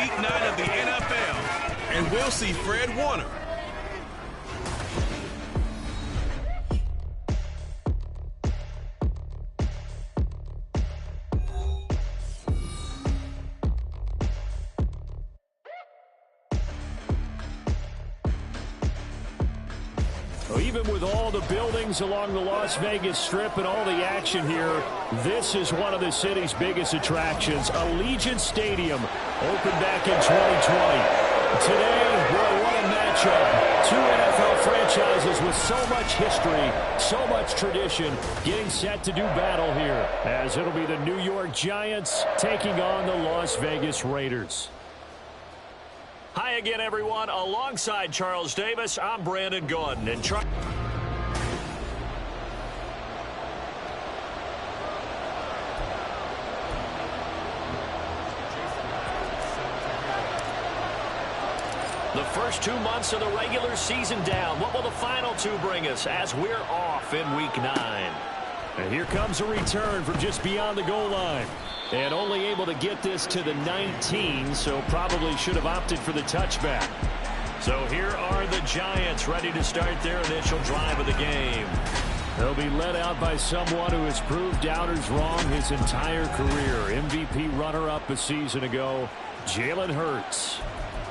Week 9 of the NFL, and we'll see Fred Warner. Even with all the buildings along the Las Vegas Strip and all the action here, this is one of the city's biggest attractions. Allegiant Stadium opened back in 2020. Today, well, what a matchup. Two NFL franchises with so much history, so much tradition, getting set to do battle here, as it'll be the New York Giants taking on the Las Vegas Raiders. Hi again, everyone. Alongside Charles Davis, I'm Brandon Gordon. And the first 2 months of the regular season down. What will the final two bring us as we're off in Week 9? And here comes a return from just beyond the goal line. And only able to get this to the 19, so probably should have opted for the touchback. So here are the Giants ready to start their initial drive of the game. They'll be led out by someone who has proved doubters wrong his entire career. MVP runner-up a season ago, Jalen Hurts.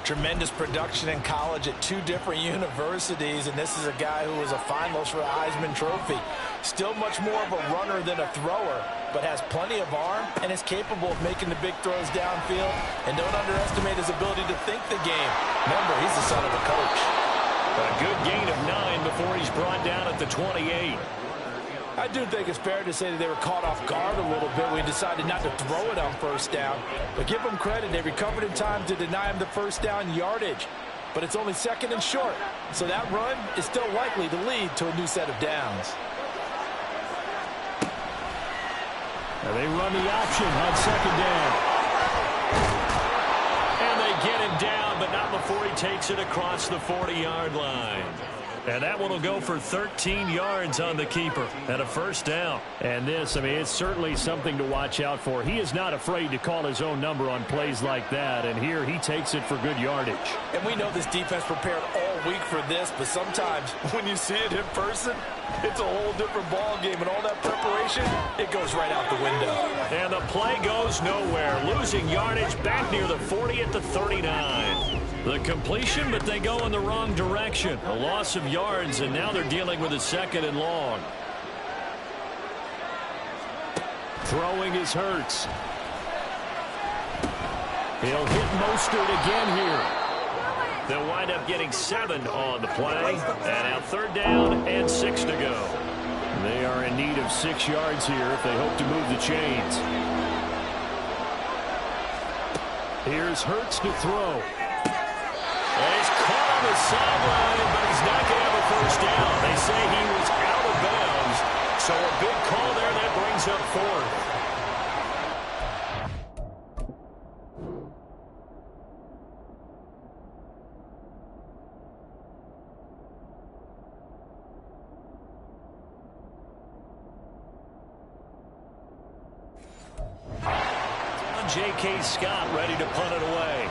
Tremendous production in college at 2 different universities, and this is a guy who was a finalist for the Heisman Trophy. Still much more of a runner than a thrower, but has plenty of arm and is capable of making the big throws downfield. And don't underestimate his ability to think the game. Remember, he's the son of a coach. A good gain of 9 before he's brought down at the 28. I do think it's fair to say that they were caught off guard a little bit. We decided not to throw it on first down. But give them credit. They recovered in time to deny him the first down yardage. But it's only second and short. So that run is still likely to lead to a new set of downs. And they run the option on second down. And they get him down, but not before he takes it across the 40-yard line. And that one will go for 13 yards on the keeper and a first down. And this, I mean, it's certainly something to watch out for. He is not afraid to call his own number on plays like that. And here he takes it for good yardage. And we know this defense prepared all week for this, but sometimes when you see it in person, it's a whole different ball game. And all that preparation, it goes right out the window. And the play goes nowhere. Losing yardage back near the 40 at the 39. The completion, but they go in the wrong direction. A loss of yards, and now they're dealing with a second and long. Throwing is Hurts. He'll hit Mostert again here. They'll wind up getting 7 on the play. And now third down and 6 to go. They are in need of 6 yards here if they hope to move the chains. Here's Hurts to throw. He's caught on the sideline, but he's not going to have a first down. They say he was out of bounds. So a big call there that brings up 4th. J.K. Scott ready to punt it away.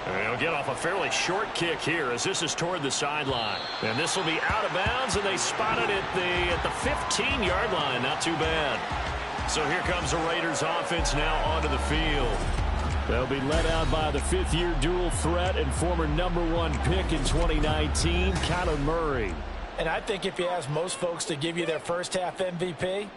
They'll get off a fairly short kick here as this is toward the sideline. And this will be out of bounds, and they spot it at the 15-yard line. Not too bad. So here comes the Raiders offense now onto the field. They'll be led out by the 5th-year dual threat and former #1 pick in 2019, Kyler Murray. And I think if you ask most folks to give you their first-half MVP,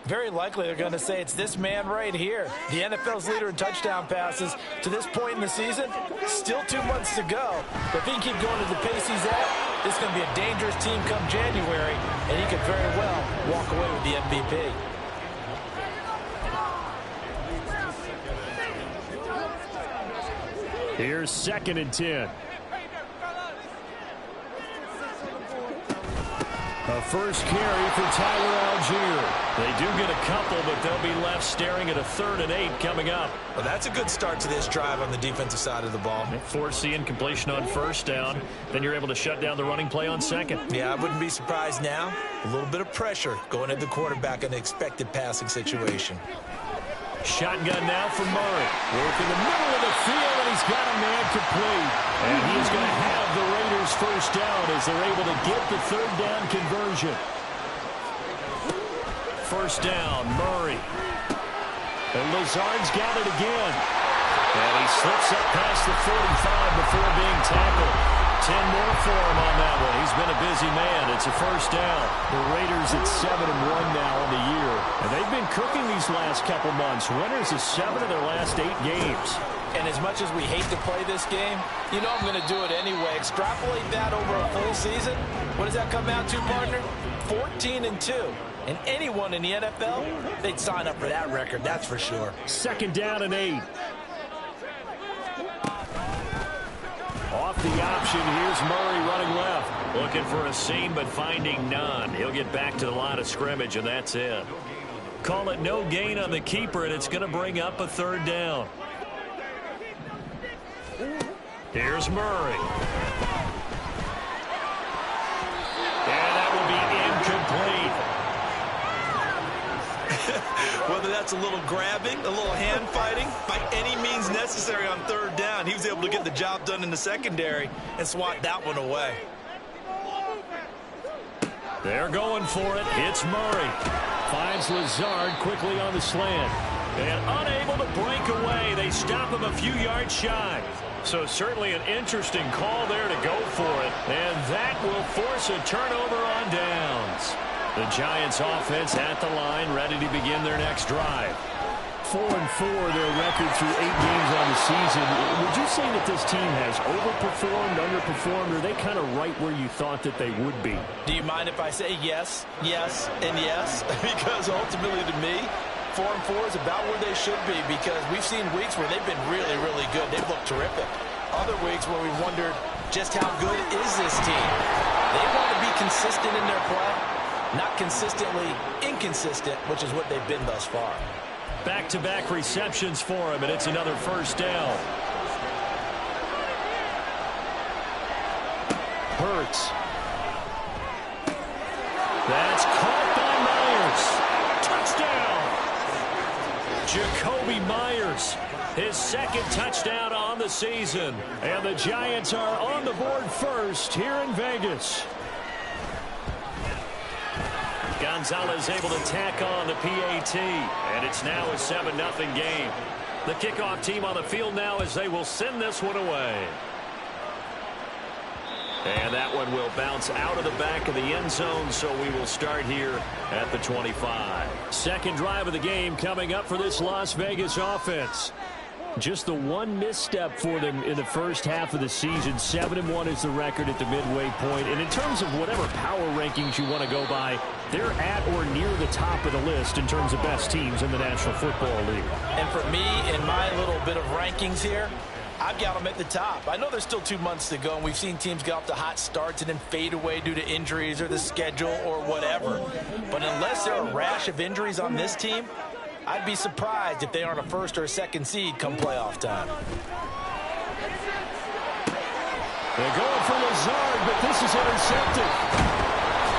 very likely they're going to say it's this man right here. The NFL's leader in touchdown passes to this point in the season. Still 2 months to go. But if he can keep going at the pace he's at, this is going to be a dangerous team come January, and he could very well walk away with the MVP. Here's 2nd and 10. A first carry for Tyler Algier. They do get a couple, but they'll be left staring at a 3rd and 8 coming up. Well, that's a good start to this drive on the defensive side of the ball. Force the incompletion on first down. Then you're able to shut down the running play on 2nd. Yeah, I wouldn't be surprised now. A little bit of pressure going at the quarterback in an expected passing situation. Shotgun now for Murray. Work in the middle of the field, and he's got a man complete. And he is going to have the Raiders first down as they're able to get the third down conversion. First down, Murray. And Lazard's got it again. And he slips up past the 45 before being tackled. 10 more for him on that one. He's been a busy man. It's a first down. The Raiders at 7-1 now on the year. And they've been cooking these last couple months. Winners of 7 of their last 8 games. And as much as we hate to play this game, you know I'm going to do it anyway. Extrapolate that over a full season. What does that come out to, partner? 14-2. And anyone in the NFL, they'd sign up for that record, that's for sure. Second down and 8. Off the option, here's Murray running left. Looking for a seam, but finding none. He'll get back to the line of scrimmage, and that's it. Call it no gain on the keeper, and it's going to bring up a third down. Here's Murray. And that will be incomplete. Whether that's a little grabbing, a little hand fighting, by any means necessary on third down, he was able to get the job done in the secondary and swat that one away. They're going for it. It's Murray. Finds Lazard quickly on the slant. And unable to break away. They stop him a few yards shy. So certainly an interesting call there to go for it. And that will force a turnover on downs. The Giants offense at the line, ready to begin their next drive. 4-4, their record through 8 games on the season. Would you say that this team has overperformed, underperformed, or are they kind of right where you thought that they would be? Do you mind if I say yes, yes, and yes? Because ultimately to me, 4-4 is about where they should be, because we've seen weeks where they've been really, really good. They've looked terrific. Other weeks where we wondered just how good is this team. They want to be consistent in their play. Not consistently inconsistent, which is what they've been thus far. Back-to-back receptions for him, and it's another first down. Hurts. That's caught by Myers. Touchdown. Jacoby Myers, his second touchdown on the season. And the Giants are on the board first here in Vegas. Gonzalez able to tack on the PAT, and it's now a 7-0 game. The kickoff team on the field now as they will send this one away. And that one will bounce out of the back of the end zone, so we will start here at the 25. Second drive of the game coming up for this Las Vegas offense. Just the one misstep for them in the first half of the season. 7-1 is the record at the midway point. And in terms of whatever power rankings you want to go by, they're at or near the top of the list in terms of best teams in the National Football League. And for me, in my little bit of rankings here, I've got them at the top. I know there's still 2 months to go, and we've seen teams get off to hot starts and then fade away due to injuries or the schedule or whatever. But unless there are a rash of injuries on this team, I'd be surprised if they aren't a first or a second seed come playoff time. They're going for Lazard, but this is intercepted.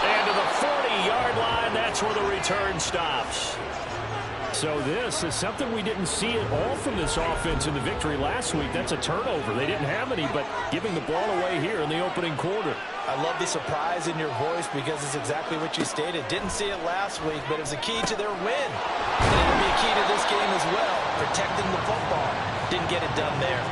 And to the 40-yard line, that's where the return stops. So this is something we didn't see at all from this offense in the victory last week. That's a turnover. They didn't have any, but giving the ball away here in the opening quarter. I love the surprise in your voice because it's exactly what you stated. Didn't see it last week, but it was a key to their win. And it'll be a key to this game as well, protecting the football. Didn't get it done there.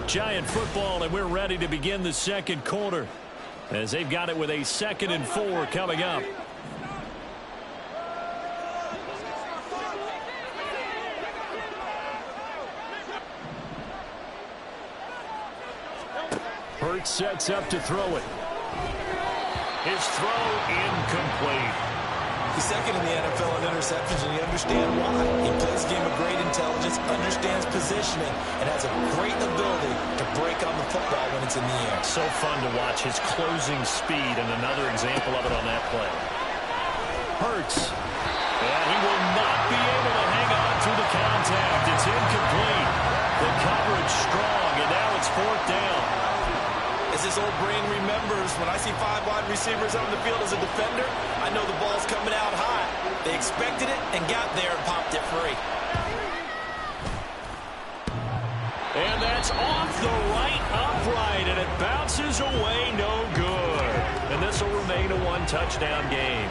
Giant football, and we're ready to begin the second quarter as they've got it with a 2nd and 4 coming up. Hurts sets up to throw it. His throw incomplete. He's second in the NFL in interceptions, and you understand why. He plays a game of great intelligence, understands positioning, and has a great ability to break on the football when it's in the air. So fun to watch his closing speed, and another example of it on that play. Hurts. And he will not be able to hang on through the contact. It's incomplete. The coverage strong, and now it's 4th down. As As this old brain remembers, when I see 5 wide receivers on the field as a defender, I know the ball's coming out high. They expected it and got there and popped it free. And that's off the right upright, and it bounces away no good. And this will remain a 1-touchdown game.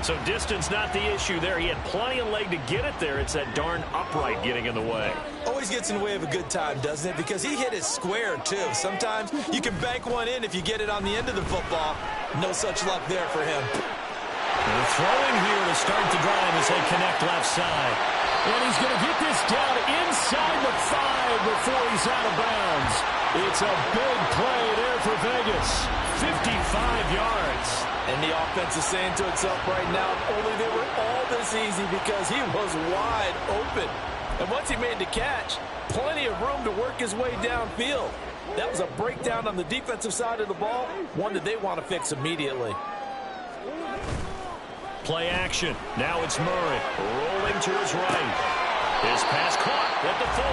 So distance not the issue there. He had plenty of leg to get it there. It's that darn upright getting in the way. Always gets in the way of a good time, doesn't it? Because he hit it square, too. Sometimes you can bank one in if you get it on the end of the football. No such luck there for him. And throwing here to start the drive as they connect left side. And he's going to get this down inside the 5 before he's out of bounds. It's a big play there for Vegas. 55 yards. And the offense is saying to itself right now, only they were all this easy because he was wide open. And once he made the catch, plenty of room to work his way downfield. That was a breakdown on the defensive side of the ball, one that they want to fix immediately. Play action. Now it's Murray rolling to his right. His pass caught at the 4.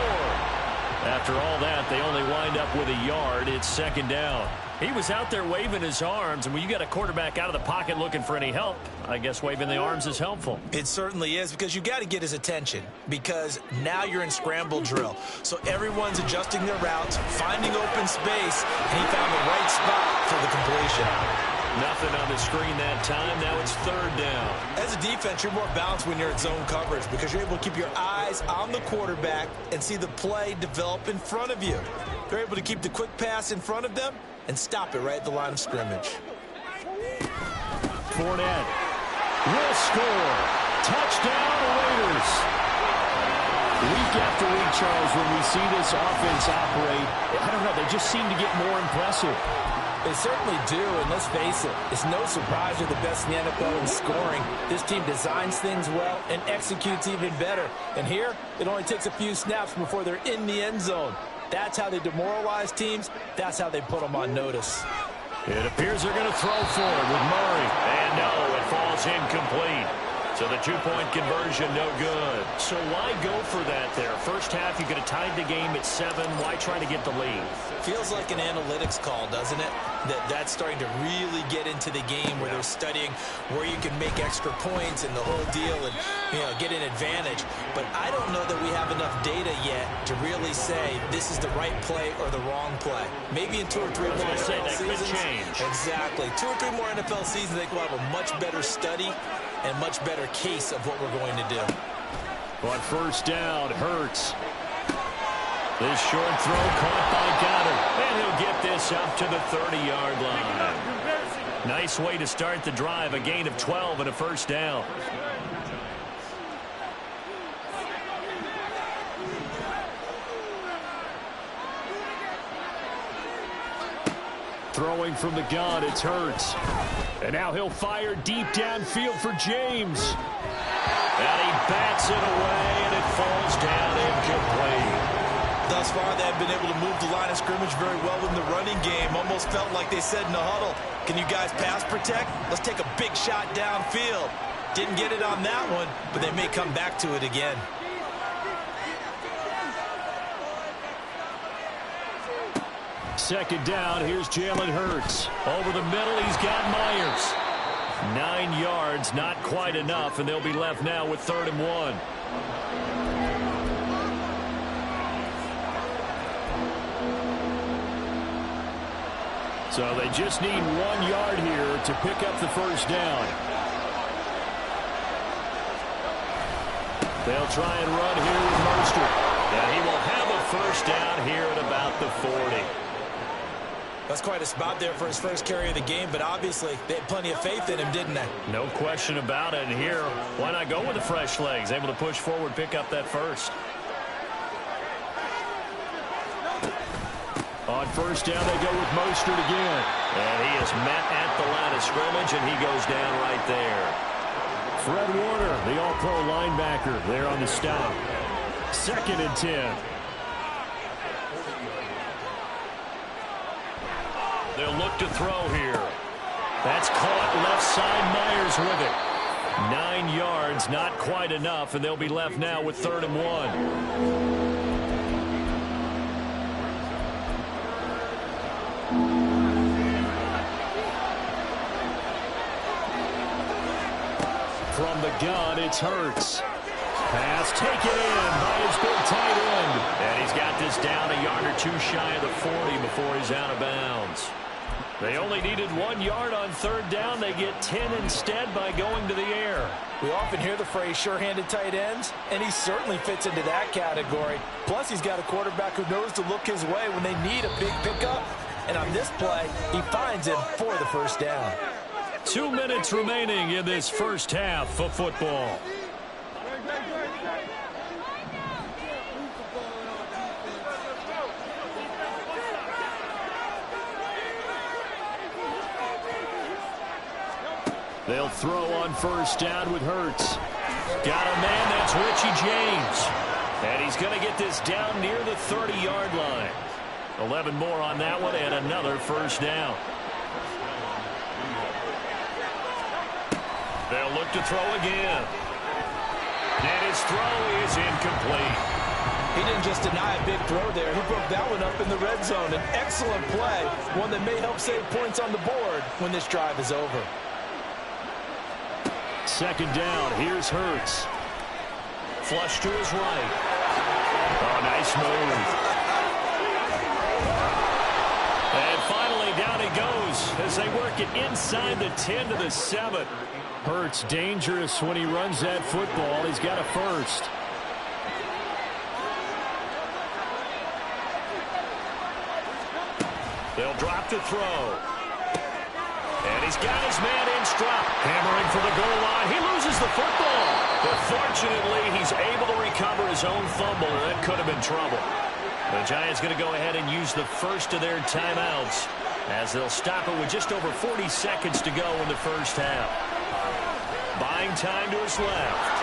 After all that, they only wind up with a yard. It's second down. He was out there waving his arms, and when you got a quarterback out of the pocket looking for any help, I guess waving the arms is helpful. It certainly is, because you got to get his attention, because now you're in scramble drill. So everyone's adjusting their routes, finding open space, and he found the right spot for the completion. Nothing on the screen that time. Now it's third down. As a defense, you're more balanced when you're in zone coverage because you're able to keep your eyes on the quarterback and see the play develop in front of you. They're able to keep the quick pass in front of them and stop it right at the line of scrimmage. Fournette will score. Touchdown, Raiders. Week after week, Charles, when we see this offense operate, I don't know, they just seem to get more impressive. They certainly do, and let's face it, it's no surprise they're the best in the NFL in scoring. This team designs things well and executes even better. And here, it only takes a few snaps before they're in the end zone. That's how they demoralize teams. That's how they put them on notice. It appears they're going to throw for it with Murray. And no, it falls incomplete. So the 2-point conversion, no good. So why go for that there? First half, you could have tied the game at 7. Why try to get the lead? Feels like an analytics call, doesn't it? That's starting to really get into the game where they're studying where you can make extra points and the whole deal and, get an advantage. But I don't know that we have enough data yet to really say this is the right play or the wrong play. Maybe in 2 or 3 more NFL seasons. Could change. Exactly. 2 or 3 more NFL seasons, I think we'll have a much better study and much better case of what we're going to do. On first down, Hurts. This short throw caught by Goddard. And he'll get this up to the 30-yard line. Nice way to start the drive. A gain of 12 and a first down. Throwing from the gun, it's Hurts. And now he'll fire deep downfield for James. And he bats it away, and it falls down incomplete. Thus far, they've been able to move the line of scrimmage very well in the running game. Almost felt like they said in the huddle, can you guys pass protect? Let's take a big shot downfield. Didn't get it on that one, but they may come back to it again. Second down, here's Jalen Hurts. Over the middle, he's got Myers. 9 yards, not quite enough, and they'll be left now with 3rd and 1. So they just need 1 yard here to pick up the first down. They'll try and run here with Mostert. And he will have a first down here at about the 40. That's quite a spot there for his first carry of the game, but obviously they had plenty of faith in him, didn't they? No question about it. And here, why not go with the fresh legs? Able to push forward, pick up that first. On first down, they go with Mostert again. And he is met at the line of scrimmage, and he goes down right there. Fred Warner, the all-pro linebacker, there on the stop. 2nd and 10. They'll look to throw here. That's caught left side, Myers with it. 9 yards, not quite enough, and they'll be left now with 3rd and 1. the gun, it's Hurts. Pass taken in by his big tight end. And he's got this down a yard or two shy of the 40 before he's out of bounds. They only needed 1 yard on third down. They get 10 instead by going to the air. We often hear the phrase sure-handed tight ends, and he certainly fits into that category. Plus, he's got a quarterback who knows to look his way when they need a big pickup. And on this play, he finds him for the first down. 2 minutes remaining in this first half of football. They'll throw on first down with Hurts. Got a man, that's Richie James. And he's going to get this down near the 30-yard line. 11 more on that one and another first down. They'll look to throw again. And his throw is incomplete. He didn't just deny a big throw there. He broke that one up in the red zone. An excellent play, one that may help save points on the board when this drive is over. Second down, here's Hurts. Flush to his right. Oh, nice move. And finally, down he goes as they work it inside the 10 to the 7. Hurts dangerous when he runs that football. He's got a first. They'll drop to throw. And he's got his man in stride. Hammering for the goal line. He loses the football. But fortunately, he's able to recover his own fumble, or that could have been trouble. The Giants going to go ahead and use the first of their timeouts as they'll stop it with just over 40 seconds to go in the first half. Buying time to his left.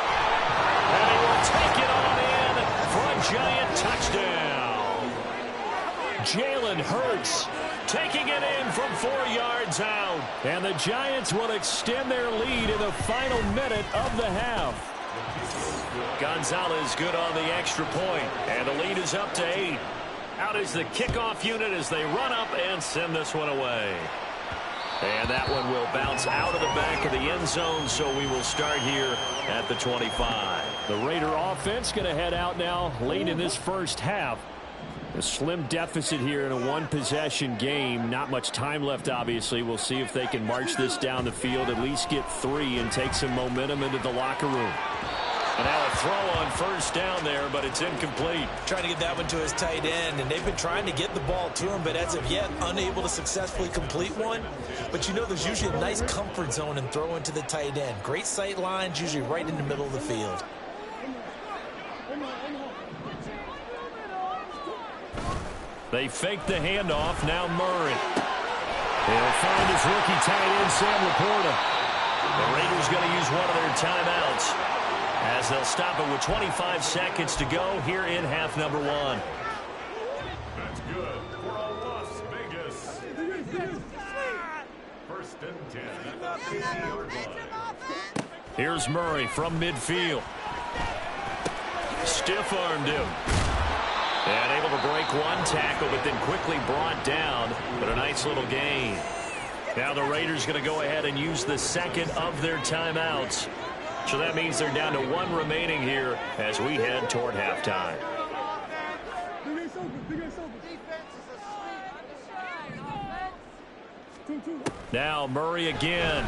And he will take it on in for a Giant touchdown. Jalen Hurts taking it in from 4 yards out. And the Giants will extend their lead in the final minute of the half. Gonzalez good on the extra point, and the lead is up to 8. Out is the kickoff unit as they run up and send this one away. And that one will bounce out of the back of the end zone, so we will start here at the 25. The Raider offense going to head out now late in this first half. A slim deficit here in a one-possession game. Not much time left, obviously. We'll see if they can march this down the field, at least get 3, and take some momentum into the locker room. And now a throw on first down there, but it's incomplete. Trying to get that one to his tight end, and they've been trying to get the ball to him, but as of yet, unable to successfully complete one. But you know there's usually a nice comfort zone in throwing to the tight end. Great sight lines, usually right in the middle of the field. They fake the handoff. Now Murray. He'll find his rookie tight end, Sam Laporta. The Raiders going to use one of their timeouts as they'll stop it with 25 seconds to go here in half number 1. That's good for a Las Vegas. First and 10 at the 50-yard line. Here's Murray from midfield. Stiff-armed him. And able to break one tackle, but then quickly brought down. But a nice little gain. Now the Raiders going to go ahead and use the second of their timeouts. So that means they're down to 1 remaining here as we head toward halftime. Now Murray again.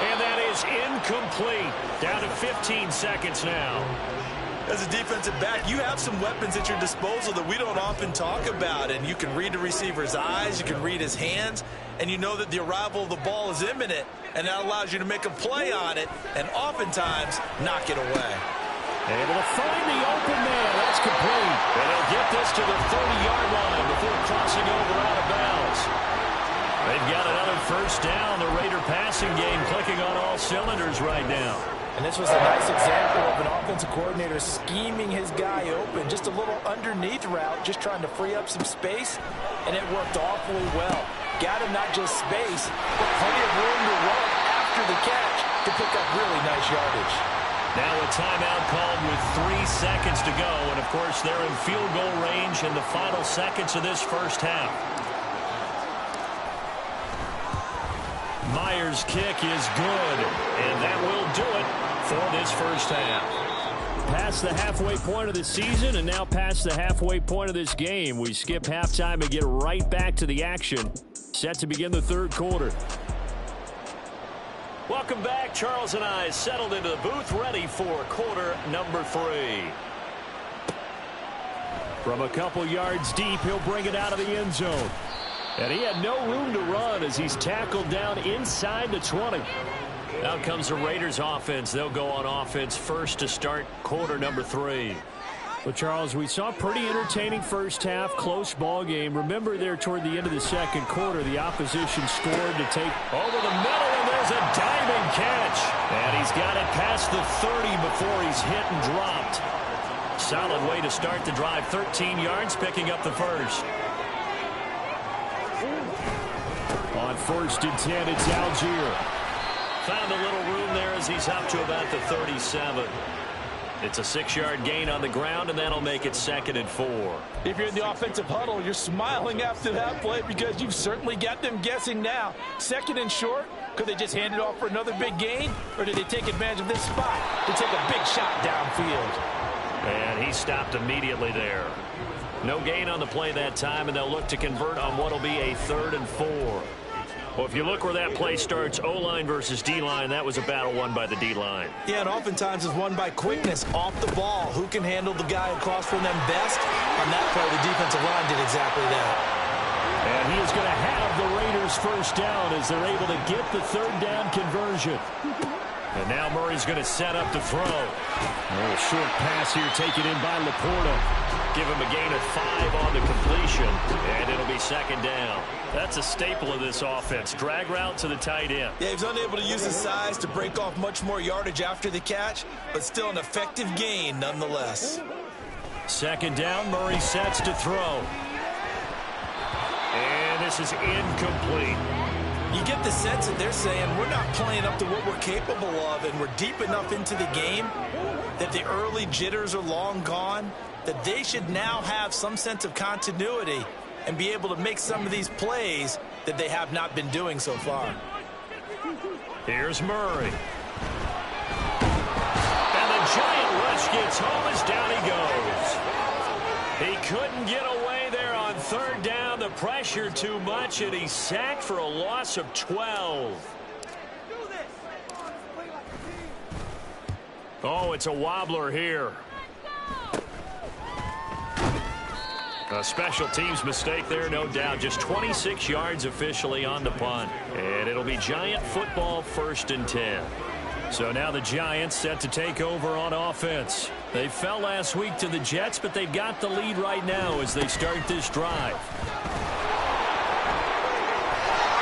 And that is incomplete. Down to 15 seconds now. As a defensive back, you have some weapons at your disposal that we don't often talk about. And you can read the receiver's eyes, you can read his hands, and you know that the arrival of the ball is imminent. And that allows you to make a play on it and oftentimes knock it away. Able to find the open man. That's complete. And they'll get this to the 30-yard line before crossing over out of bounds. They've got another first down. The Raider passing game clicking on all cylinders right now. And this was a nice example of an offensive coordinator scheming his guy open. Just a little underneath route, just trying to free up some space, and it worked awfully well. Got him not just space, but plenty of room to run after the catch to pick up really nice yardage. Now a timeout called with 3 seconds to go, and of course they're in field goal range in the final seconds of this first half. Myers' kick is good, and that will do it for this first half. Past the halfway point of the season and now past the halfway point of this game. We skip halftime and get right back to the action. Set to begin the third quarter. Welcome back. Charles and I settled into the booth, ready for quarter number 3. From a couple yards deep, he'll bring it out of the end zone. And he had no room to run as he's tackled down inside the 20. Out comes the Raiders offense. They'll go on offense first to start quarter number 3. Well, Charles, we saw a pretty entertaining first half, close ball game. Remember there toward the end of the second quarter, the opposition scored to take over the middle, and there's a diving catch. And he's got it past the 30 before he's hit and dropped. Solid way to start the drive. 13 yards, picking up the first. On 1st and 10, it's Algier. Found a little room there as he's up to about the 37. It's a 6-yard gain on the ground, and that'll make it 2nd and 4. If you're in the offensive huddle, you're smiling after that play because you've certainly got them guessing now. 2nd and short, could they just hand it off for another big gain, or did they take advantage of this spot to take a big shot downfield? And he stopped immediately there. No gain on the play that time, and they'll look to convert on what will be a 3rd and 4. Well, if you look where that play starts, O-line versus D-line, that was a battle won by the D-line. Yeah, and oftentimes it's won by quickness off the ball. Who can handle the guy across from them best? On that play, the defensive line did exactly that. And he is going to have the Raiders first down as they're able to get the 3rd down conversion. And now Murray's going to set up to throw. A short pass here taken in by Laporta. Give him a gain of 5 on the completion, and it'll be 2nd down. That's a staple of this offense. Drag route to the tight end. Yeah, he was unable to use his size to break off much more yardage after the catch, but still an effective gain nonetheless. 2nd down, Murray sets to throw. And this is incomplete. You get the sense that they're saying we're not playing up to what we're capable of, and we're deep enough into the game that the early jitters are long gone, that they should now have some sense of continuity and be able to make some of these plays that they have not been doing so far. Here's Murray. And the giant rush gets home as down he goes. He couldn't get away there on 3rd down. The pressure too much, and he's sacked for a loss of 12. Oh, it's a wobbler here. A special teams mistake there, no doubt. Just 26 yards officially on the punt. And it'll be Giant football 1st and 10. So now the Giants set to take over on offense. They fell last week to the Jets, but they've got the lead right now as they start this drive.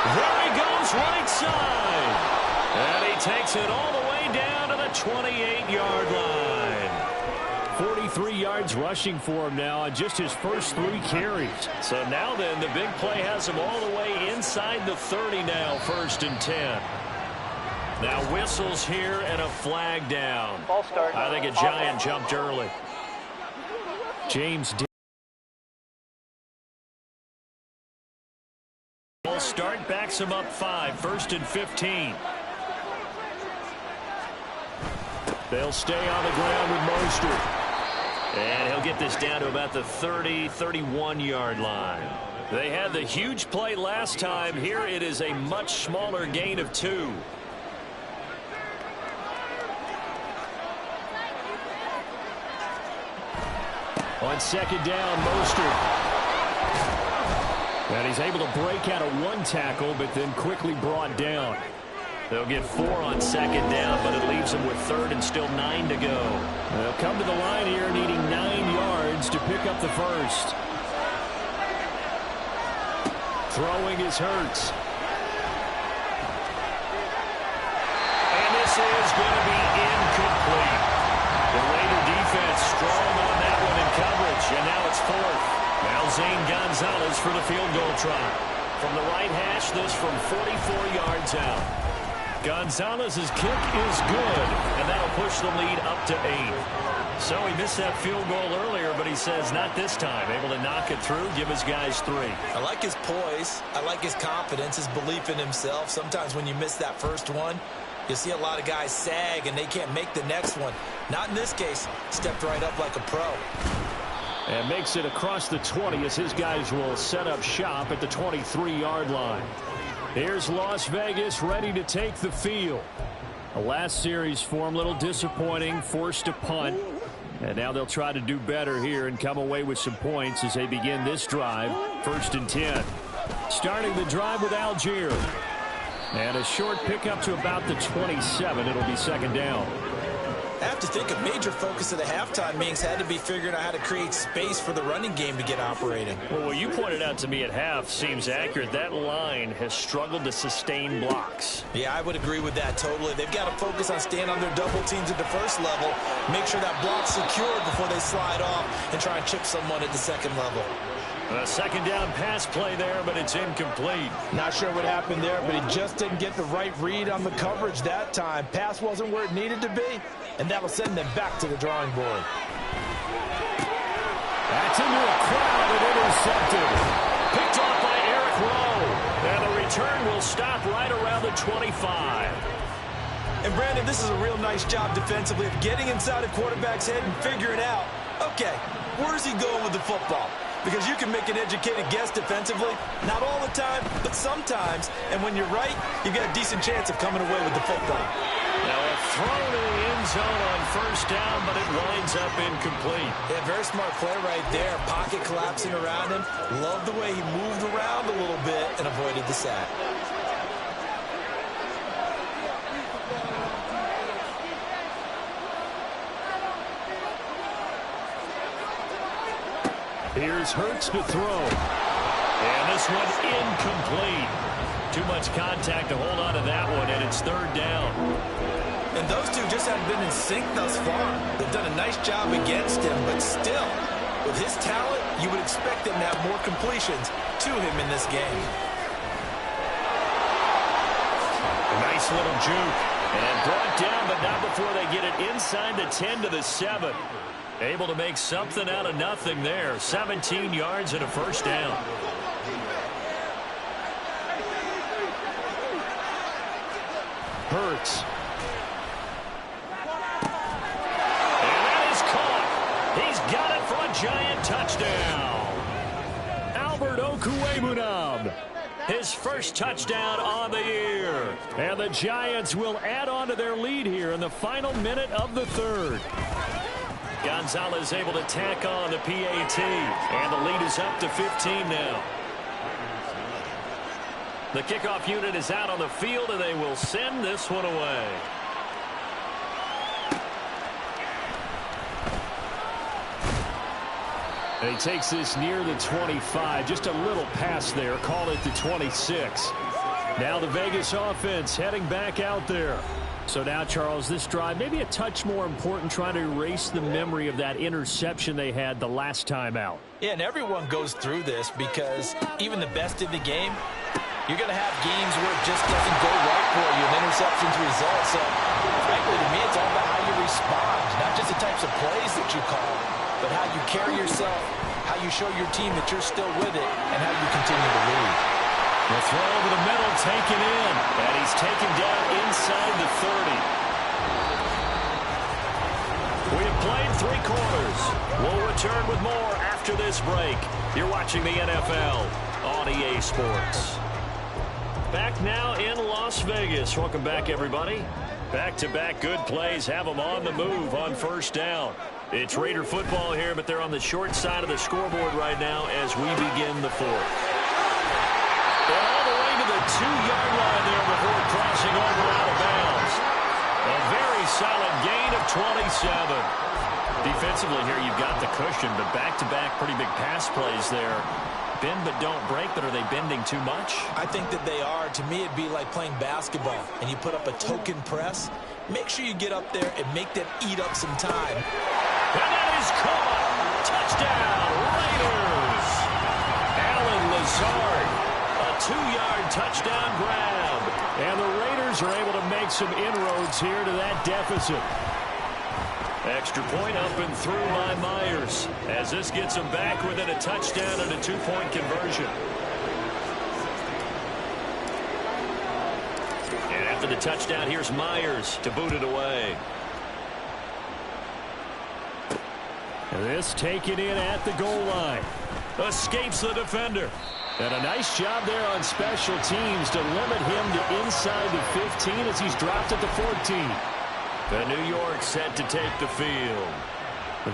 There he goes right side. And he takes it all the way down to the 28-yard line. 43 yards rushing for him now on just his first 3 carries. So now then, the big play has him all the way inside the 30 now, 1st and 10. Now whistles here and a flag down. I think a Giant jumped early. James Ball start, backs him up 5, 1st and 15. They'll stay on the ground with Mostert. And he'll get this down to about the 30, 31-yard line. They had the huge play last time. Here it is a much smaller gain of 2. On 2nd down, Mostert. And he's able to break out of 1 tackle, but then quickly brought down. They'll get 4 on 2nd down, but it leaves them with 3rd and still 9 to go. They'll come to the line here needing 9 yards to pick up the first. Throwing is Hurts. And this is going to be incomplete. The Raider defense strong on that one in coverage, and now it's 4th. Now Zane Gonzalez for the field goal try. From the right hash, this from 44 yards out. Gonzalez's kick is good, and that'll push the lead up to 8. So he missed that field goal earlier, but he says not this time. Able to knock it through, give his guys 3. I like his poise. I like his confidence, his belief in himself. Sometimes when you miss that first one, you see a lot of guys sag and they can't make the next one. Not in this case. Stepped right up like a pro. And makes it across the 20 as his guys will set up shop at the 23-yard line. Here's Las Vegas ready to take the field. The last series for him, a little disappointing, forced a punt. And now they'll try to do better here and come away with some points as they begin this drive. 1st and 10. Starting the drive with Algier. And a short pickup to about the 27. It'll be 2nd down. I have to think a major focus of the halftime meetings had to be figuring out how to create space for the running game to get operating. Well, what you pointed out to me at half seems accurate. That line has struggled to sustain blocks. Yeah, I would agree with that totally. They've got to focus on staying on their double teams at the first level, make sure that block's secured before they slide off and try and chip someone at the second level. A 2nd down pass play there, but it's incomplete. Not sure what happened there, but he just didn't get the right read on the coverage that time. Pass wasn't where it needed to be, and that'll send them back to the drawing board. That's into a crowd and intercepted. Picked off by Eric Rowe. And the return will stop right around the 25. And Brandon, this is a real nice job defensively of getting inside a quarterback's head and figuring out, okay, where's he going with the football? Because you can make an educated guess defensively. Not all the time, but sometimes. And when you're right, you've got a decent chance of coming away with the football. Now a throw to the end zone on 1st down, but it winds up incomplete. Yeah, very smart play right there. Pocket collapsing around him. Love the way he moved around a little bit and avoided the sack. Here's Hurts to throw. And this one incomplete. Too much contact to hold on to that one, and it's 3rd down. And those two just haven't been in sync thus far. They've done a nice job against him, but still, with his talent, you would expect them to have more completions to him in this game. A nice little juke. And brought down, but not before they get it inside the 10 to the 7. Able to make something out of nothing there. 17 yards and a 1st down. Hurts. And that is caught. He's got it for a giant touchdown. Albert Okwuegbunam. His first touchdown on the year. And the Giants will add on to their lead here in the final minute of the 3rd. Gonzalez able to tack on the PAT. And the lead is up to 15 now. The kickoff unit is out on the field, and they will send this one away. And he takes this near the 25. Just a little pass there. Call it the 26. Now the Vegas offense heading back out there. So now, Charles, this drive maybe a touch more important, trying to erase the memory of that interception they had the last time out. Yeah, and everyone goes through this because even the best in the game, you're going to have games where it just doesn't go right for you, and interceptions result. So, frankly, to me, it's all about how you respond, not just the types of plays that you call, but how you carry yourself, how you show your team that you're still with it, and how you continue to lead. The throw over the middle, taken in, and he's taken down inside the 30. We have played 3 quarters. We'll return with more after this break. You're watching the NFL on EA Sports. Back now in Las Vegas. Welcome back, everybody. Back-to-back good plays have them on the move on 1st down. It's Raider football here, but they're on the short side of the scoreboard right now as we begin the 4th. All the way to the 2-yard line there before crossing over out of bounds. A very solid gain of 27. Defensively here, you've got the cushion, but back-to-back pretty big pass plays there. Bend but don't break, but are they bending too much? I think that they are. To me, it'd be like playing basketball, and you put up a token press. Make sure you get up there and make them eat up some time. And that is caught. Touchdown, Raiders. Alan Lazard. A 2-yard touchdown grab. And the Raiders Raiders are able to make some inroads here to that deficit. Extra point up and through by Myers, as this gets them back within a touchdown and a 2-point conversion. And after the touchdown, here's Myers to boot it away. This taken in at the goal line. Escapes the defender. And a nice job there on special teams to limit him to inside the 15 as he's dropped at the 14. The New York set to take the field.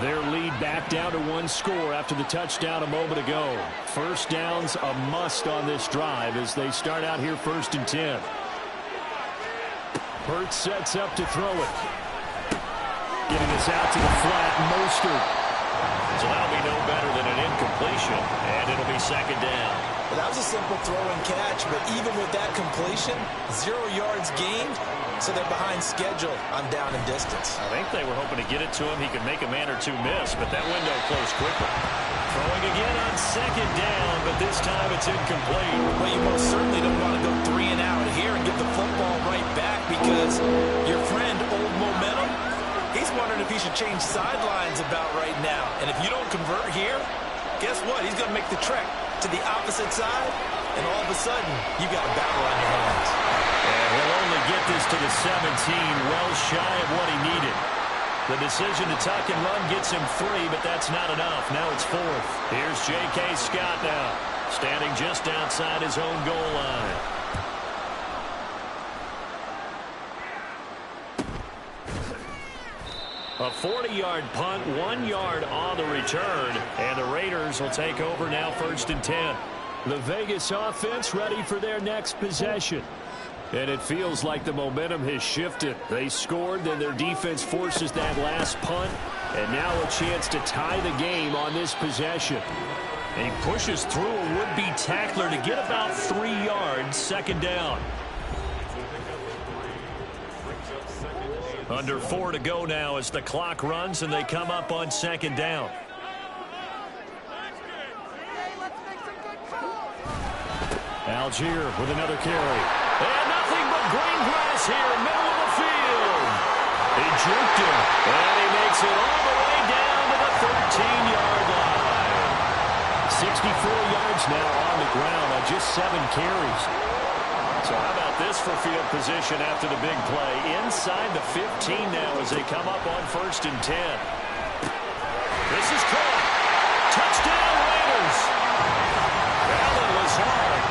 Their lead back down to 1 score after the touchdown a moment ago. First down's a must on this drive as they start out here 1st and 10. Hurts sets up to throw it. Getting this out to the flat, Mostert. So that'll be no better than an incompletion, and it'll be 2nd down. Well, that was a simple throw and catch, but even with that completion, 0 yards gained, so they're behind schedule on down and distance. I think they were hoping to get it to him. He could make a man or two miss, but that window closed quickly. Throwing again on 2nd down, but this time it's incomplete. Well, you most certainly don't want to go 3 and out here and get the football right back because your friend, Old Momentum, he's wondering if he should change sidelines about right now. And if you don't convert here, guess what? He's going to make the trek to the opposite side, and all of a sudden, you got a battle on your hands. And he'll only get this to the 17, well shy of what he needed. The decision to tuck and run gets him 3, but that's not enough. Now it's 4th. Here's J.K. Scott now, standing just outside his own goal line. A 40-yard punt, 1 yard on the return, and the Raiders will take over now 1st and 10. The Vegas offense ready for their next possession. And it feels like the momentum has shifted. They scored, then their defense forces that last punt, and now a chance to tie the game on this possession. And he pushes through a would-be tackler to get about 3 yards, 2nd down. Under 4 to go now as the clock runs and they come up on 2nd down. Algier with another carry. And nothing but green grass here, middle of the field. He juked him, and he makes it all the way down to the 13-yard line. 64 yards now on the ground on just 7 carries. So how about this for field position after the big play? Inside the 15 now as they come up on 1st and 10. This is caught. Touchdown Raiders. Allen was hard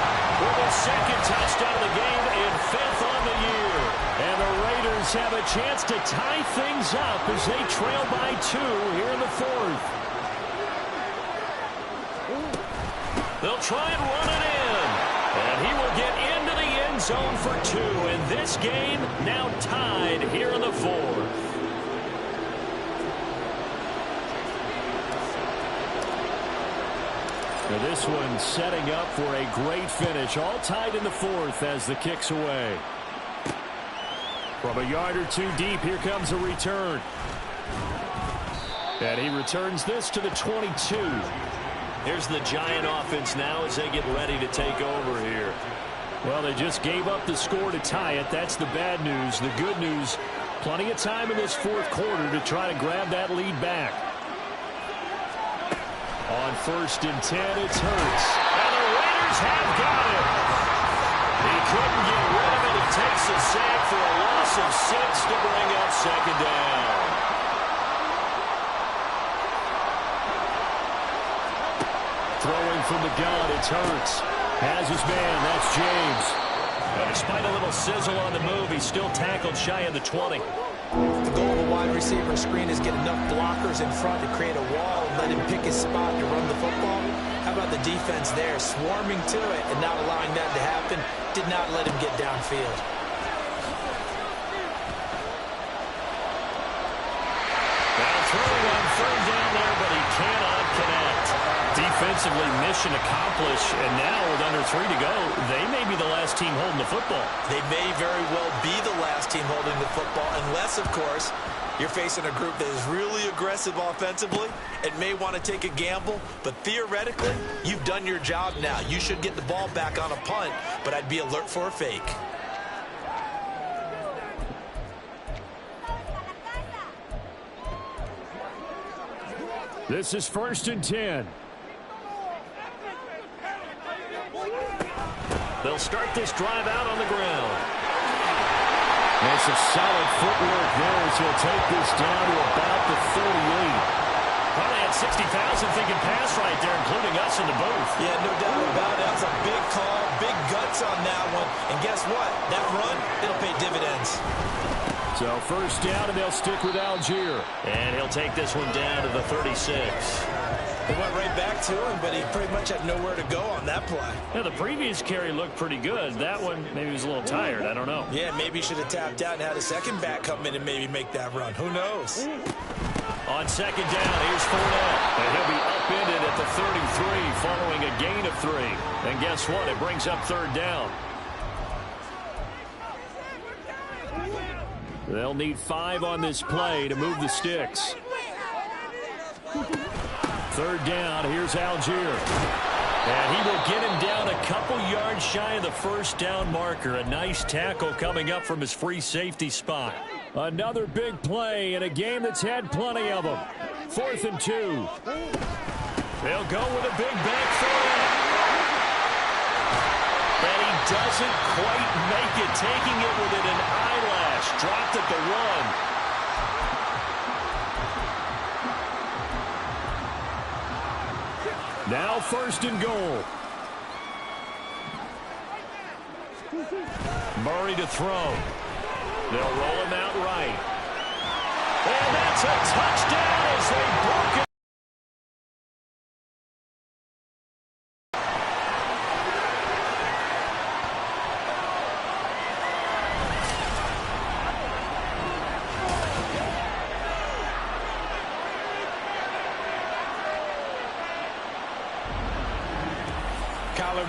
for the 2nd touchdown of the game and 5th on the year. And the Raiders have a chance to tie things up as they trail by 2 here in the 4th. They'll try and run it in. And he will get into the end zone for 2. And this game now tied here in the 4th. Now this one setting up for a great finish. All tied in the 4th as the kick's away. From a yard or 2 deep, here comes a return. And he returns this to the 22. Here's the Giant offense now as they get ready to take over here. Well, they just gave up the score to tie it. That's the bad news. The good news, plenty of time in this 4th quarter to try to grab that lead back. On 1st and 10, it's Hurts. And the Raiders have got it. He couldn't get rid of it. He takes a sack for a loss of 6 to bring up 2nd down. Throwing from the gun, it's Hurts. Has his man, that's James. And despite a little sizzle on the move, he's still tackled shy of the 20. The goal of a wide receiver screen is get enough blockers in front to create a wall and let him pick his spot to run the football. How about the defense there, swarming to it and not allowing that to happen? Did not let him get downfield. Now throwing on 3rd down there, but he cannot connect. Defensively, mission accomplished, and now with under 3 to go, they may be the last team holding the football. They may very well be the last team holding the football, unless, of course, you're facing a group that is really aggressive offensively and may want to take a gamble, but theoretically, you've done your job now. You should get the ball back on a punt, but I'd be alert for a fake. This is 1st and 10. They'll start this drive out on the ground. And some solid footwork there as he'll take this down to about the 38. Probably had 60,000 thinking pass right there, including us in the booth. Yeah, no doubt about it. That was a big call, big guts on that one. And guess what? That run, it'll pay dividends. So 1st down, and they'll stick with Algier. And he'll take this one down to the 36. They went right back to him, but he pretty much had nowhere to go on that play. Yeah, the previous carry looked pretty good. That one, maybe he was a little tired. I don't know. Yeah, maybe he should have tapped out and had a second back come in and maybe make that run. Who knows? On 2nd down, here's Fournette. And he'll be upended at the 33 following a gain of 3. And guess what? It brings up 3rd down. They'll need 5 on this play to move the sticks. 3rd down, here's Algier. And he will get him down a couple yards shy of the 1st down marker. A nice tackle coming up from his free safety spot. Another big play in a game that's had plenty of them. 4th and 2. They'll go with a big back throw. And he doesn't quite make it, taking it within an eyelash. Dropped at the 1. Now 1st and goal. Murray to throw. They'll roll him out right. And that's a touchdown as they broke it.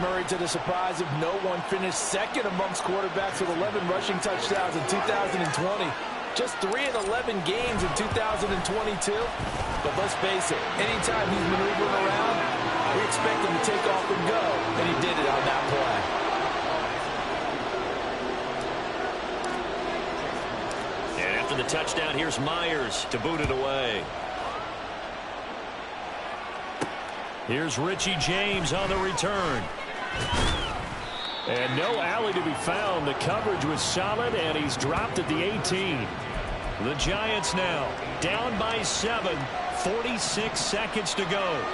Murray, to the surprise of no one, finished 2nd amongst quarterbacks with 11 rushing touchdowns in 2020. Just 3 in 11 games in 2022. But let's face it, anytime he's maneuvering around, we expect him to take off and go. And he did it on that play. And after the touchdown, here's Myers to boot it away. Here's Richie James on the return. And no alley to be found. The coverage was solid, and he's dropped at the 18. The Giants now down by 7, 46 seconds to go.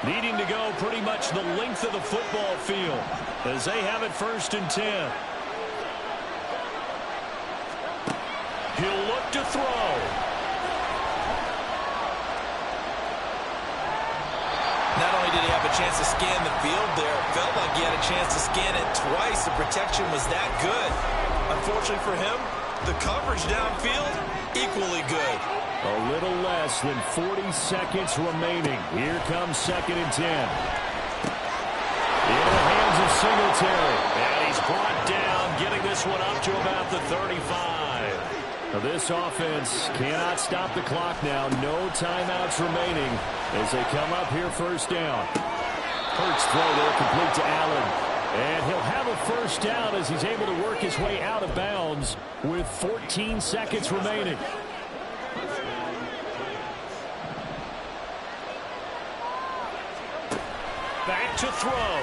Needing to go pretty much the length of the football field as they have it 1st and 10. He'll look to throw. Not only did he have a chance to scan the field there, it felt like he had a chance to scan it twice. The protection was that good. Unfortunately for him, the coverage downfield, equally good. A little less than 40 seconds remaining. Here comes 2nd and 10. In the hands of Singletary. And he's brought down, getting this one up to about the 35. Now this offense cannot stop the clock now. No timeouts remaining as they come up here 1st down. Hurts throw there, complete to Allen. And he'll have a 1st down as he's able to work his way out of bounds with 14 seconds remaining. Back to throw.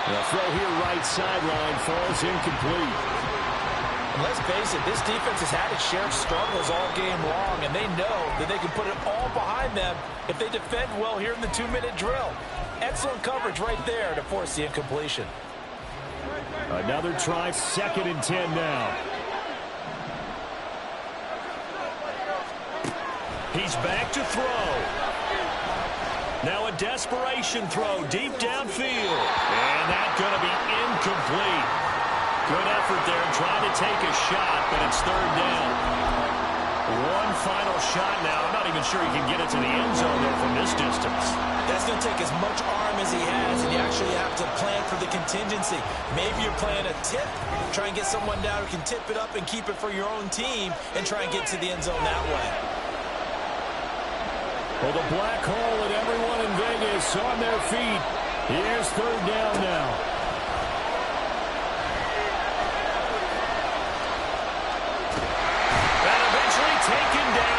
The throw here right sideline falls incomplete. And let's face it, this defense has had its share of struggles all game long, and they know that they can put it all behind them if they defend well here in the 2-minute drill. Excellent coverage right there to force the incompletion. Another try, 2nd and 10 now. He's back to throw. Now a desperation throw deep downfield. And that's going to be incomplete. Good effort there trying to take a shot, but it's 3rd down. One final shot now. I'm not even sure he can get it to the end zone there from this distance. That's going to take as much arm as he has, and you actually have to plan for the contingency. Maybe you're playing a tip. Try and get someone down who can tip it up and keep it for your own team and try and get to the end zone that way. Well, the black hole and everyone in Vegas on their feet. Here's 3rd down now. And eventually taken down.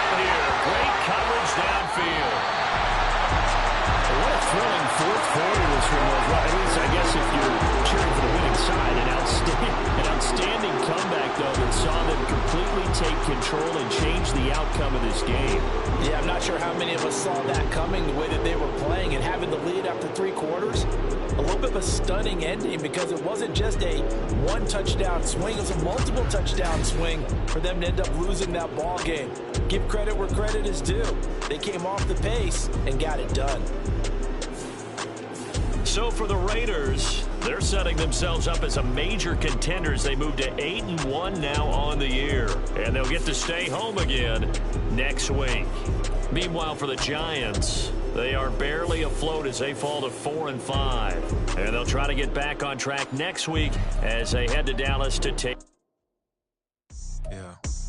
though, that saw them completely take control and change the outcome of this game. Yeah, I'm not sure how many of us saw that coming, the way that they were playing and having the lead after 3 quarters. A little bit of a stunning ending because it wasn't just a one-touchdown swing. It was a multiple touchdown swing for them to end up losing that ball game. Give credit where credit is due. They came off the pace and got it done. So for the Raiders, they're setting themselves up as a major contender as they move to 8-1 now on the year. And they'll get to stay home again next week. Meanwhile, for the Giants, they are barely afloat as they fall to 4-5. And they'll try to get back on track next week as they head to Dallas to take